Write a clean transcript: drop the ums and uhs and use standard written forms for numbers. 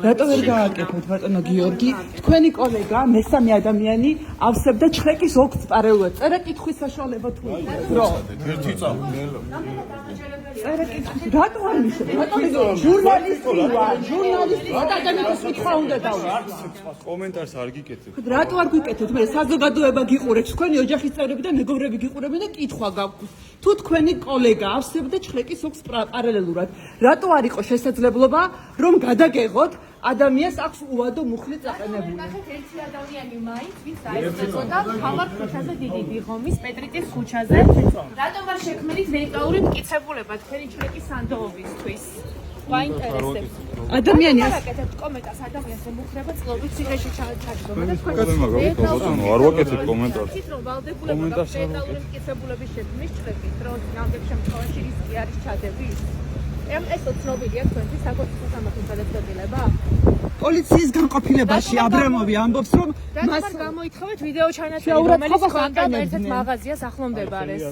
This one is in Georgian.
რატო ვერ გააკეთოთ ბატონო გიორგი თქვენი კოლეგა მესამე ადამიანი ავსებდა ჩხეკის ოქს პარალელურად წერა კითხვის საშუალება თუ რო ერთი წამი წერა კითხვის რატო არ მიშო ჟურნალისტი ვარ ადამიანის კითხვა უნდა დავუშვათ კომენტარს არ გიკეთებ რატო არ გიკეთებთ მე საზოგადოება გიყურებს თქვენი ოჯახის წევრები და მეგობრები გიყურებენ და კითხვა გაქვთ თუ თქვენი კოლეგა ავსებდა ჩხეკის ოქს პარალელურად რატო არ იყო შესაძლებლობა რომ გადაგეღოთ ადამიანს აქვს უვადო მუხლი წაყენებული. ნახეთ ერთი ადამიანი მაინც ვინც დაიწყებოდა ხამარ ქუჩაზე დიდი დიღომის პეტრიტის ქუჩაზე. რატომ არ შექმნით ვეიტაური მტკიცებულება თქვენი ჩხეკის სანდოობისთვის? გვაინტერესებს. ადამიანი აკეთებთ კომენტარს ადამიანს მუხრება წყლობით ციხეში ჩაჭრობა და თქვენ არ ვაკეთებ კომენტარს. რომ ვალდებულება ვეიტაური მტკიცებულების შექმნის ჩხეკის დროს ნამდვილ შემთხვევაში რისკი არის ჩადების. ეს ცნობილია თქვენთვის საკუთარ სამართლის გადაწყვეტილება? პოლიციის განყოფილებაში აბრამოვი ამბობს რომ მას გამოითხოვეთ ვიდეო ჩანაწერი რომელიც ხონდა ერთ-ერთ მაღაზიას ახლომდებარეს.